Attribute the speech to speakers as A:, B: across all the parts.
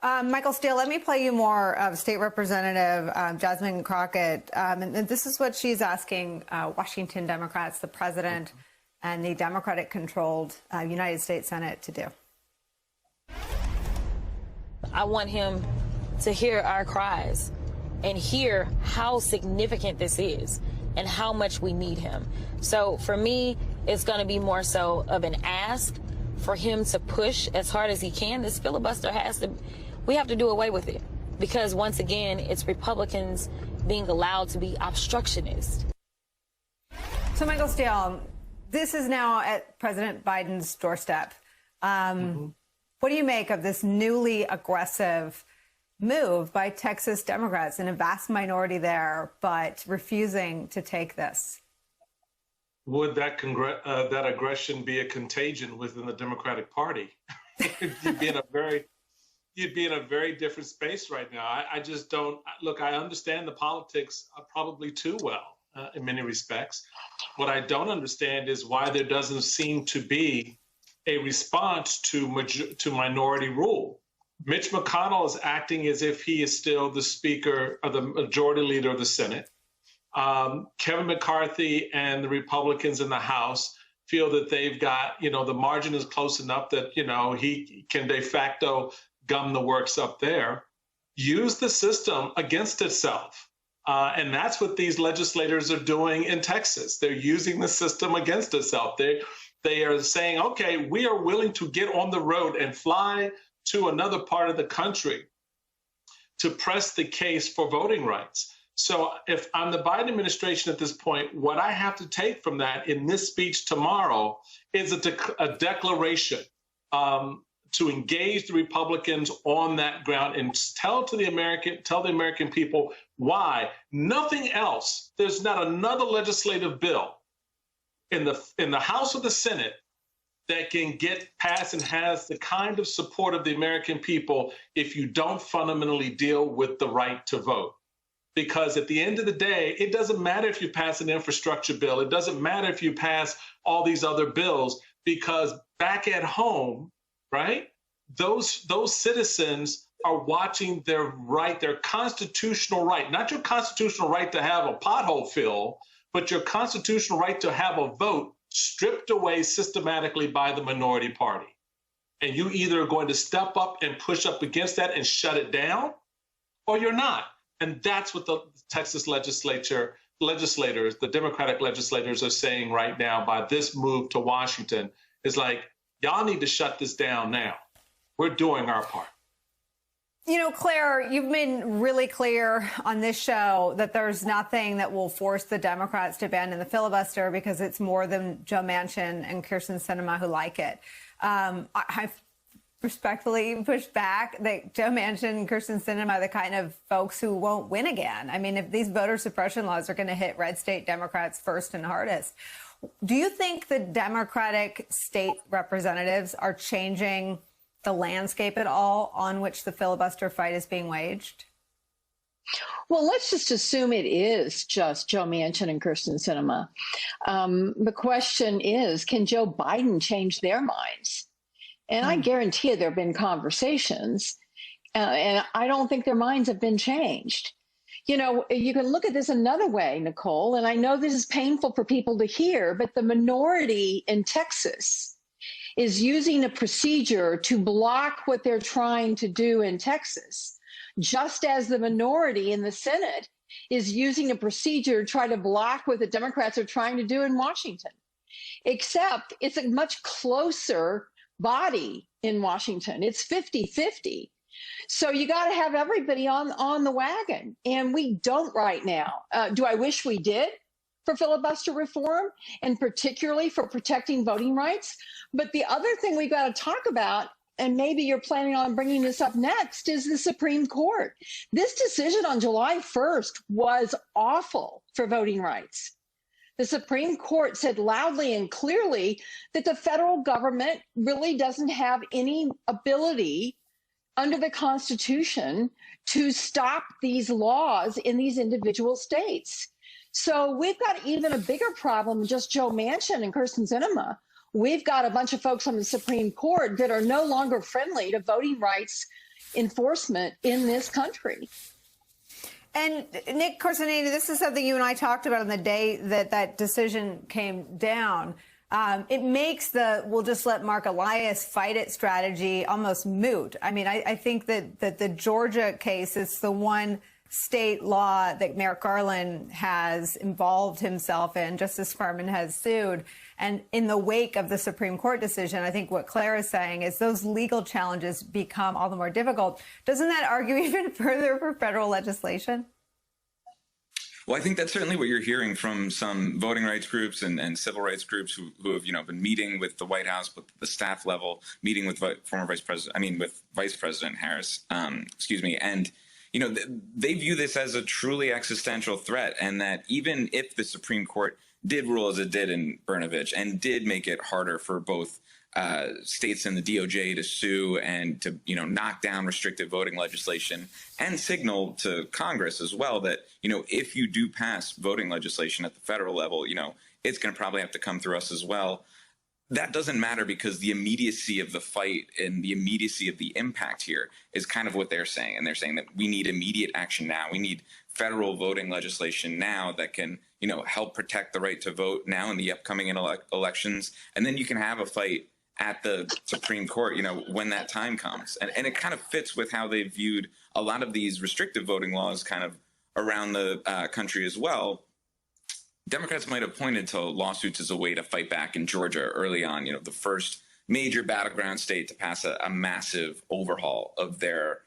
A: Michael Steele, let me play you more of State Representative Jasmine Crockett. And this is what she's asking Washington Democrats, the president, and the Democratic-controlled United States Senate to do.
B: I want him to hear our cries and hear how significant this is and how much we need him. So for me, it's going to be more so of an ask for him to push as hard as he can. This filibuster we have to do away with it, because once again, it's Republicans being allowed to be obstructionists.
A: So Michael Steele, this is now at President Biden's doorstep. What do you make of this newly aggressive move by Texas Democrats, in a vast minority there, but refusing to take this?
C: Would that aggression be a contagion within the Democratic Party? You'd be in a very different space right now. I just don't look. I understand the politics probably too well in many respects. What I don't understand is why there doesn't seem to be a response to minority rule. Mitch McConnell is acting as if he is still the Speaker or the Majority Leader of the Senate. Kevin McCarthy and the Republicans in the House feel that they've got, the margin is close enough that, he can de facto gum the works up there. Use the system against itself. And that's what these legislators are doing in Texas. They're using the system against itself. They are saying, OK, we are willing to get on the road and fly to another part of the country to press the case for voting rights. So if I'm the Biden administration at this point, what I have to take from that in this speech tomorrow is a declaration to engage the Republicans on that ground and tell the American people why. Nothing else. There's not another legislative bill in the House or the Senate that can get passed and has the kind of support of the American people if you don't fundamentally deal with the right to vote. Because at the end of the day, it doesn't matter if you pass an infrastructure bill. It doesn't matter if you pass all these other bills, because back at home, right, those citizens are watching their constitutional right, not your constitutional right to have a pothole filled, but your constitutional right to have a vote stripped away systematically by the minority party. And you either are going to step up and push up against that and shut it down, or you're not. And that's what the Texas legislators, the Democratic legislators, are saying right now by this move to Washington is like, y'all need to shut this down now. We're doing our part.
A: Claire, you've been really clear on this show that there's nothing that will force the Democrats to abandon the filibuster because it's more than Joe Manchin and Kyrsten Sinema who like it. I've respectfully pushed back that Joe Manchin and Kyrsten Sinema are the kind of folks who won't win again. I mean, if these voter suppression laws are going to hit red state Democrats first and hardest, do you think the Democratic state representatives are changing the landscape at all on which the filibuster fight is being waged?
D: Well, let's just assume it is just Joe Manchin and Kyrsten Sinema. The question is, can Joe Biden change their minds? And I guarantee you there have been conversations, and I don't think their minds have been changed. You can look at this another way, Nicole, and I know this is painful for people to hear, but the minority in Texas is using a procedure to block what they're trying to do in Texas, just as the minority in the Senate is using a procedure to try to block what the Democrats are trying to do in Washington. Except it's a much closer body in Washington. It's 50-50. So you got to have everybody on the wagon. And we don't right now. Do I wish we did for filibuster reform, and particularly for protecting voting rights? But the other thing we got to talk about, and maybe you're planning on bringing this up next, is the Supreme Court. This decision on July 1st was awful for voting rights. The Supreme Court said loudly and clearly that the federal government really doesn't have any ability under the Constitution to stop these laws in these individual states. So we've got even a bigger problem than just Joe Manchin and Kyrsten Sinema. We've got a bunch of folks on the Supreme Court that are no longer friendly to voting rights enforcement in this country.
A: And Nick Corsinini, this is something you and I talked about on the day that that decision came down. It makes the "we'll just let Mark Elias fight it" strategy almost moot. I mean, I think that the Georgia case is the one state law that Merrick Garland has involved himself in. Justice Furman has sued. And in the wake of the Supreme Court decision, I think what Claire is saying is those legal challenges become all the more difficult. Doesn't that argue even further for federal legislation?
E: Well, I think that's certainly what you're hearing from some voting rights groups and civil rights groups who have, been meeting with the White House, with the staff level, meeting with with Vice President Harris, and they view this as a truly existential threat, and that even if the Supreme Court did rule as it did in Brnovich and did make it harder for both states and the DOJ to sue and to, knock down restrictive voting legislation and signal to Congress as well that, if you do pass voting legislation at the federal level, it's going to probably have to come through us as well. That doesn't matter because the immediacy of the fight and the immediacy of the impact here is kind of what they're saying. And they're saying that we need immediate action now. We need federal voting legislation now that can, help protect the right to vote now in the upcoming elections. And then you can have a fight at the Supreme Court, when that time comes. And it kind of fits with how they viewed a lot of these restrictive voting laws kind of around the country as well. Democrats might have pointed to lawsuits as a way to fight back in Georgia early on, the first major battleground state to pass a massive overhaul of their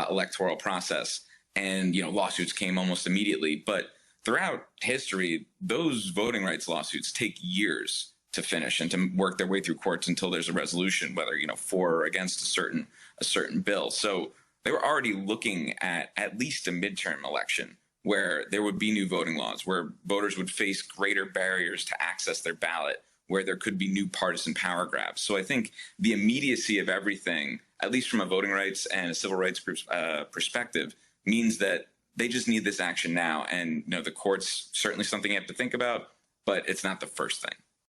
E: electoral process. And, lawsuits came almost immediately. But throughout history, those voting rights lawsuits take years to finish and to work their way through courts until there's a resolution, whether, for or against a certain bill. So they were already looking at least a midterm election where there would be new voting laws, where voters would face greater barriers to access their ballot, where there could be new partisan power grabs. So I think the immediacy of everything, at least from a voting rights and a civil rights perspective, means that they just need this action now. And the court's certainly something you have to think about, but it's not the first thing.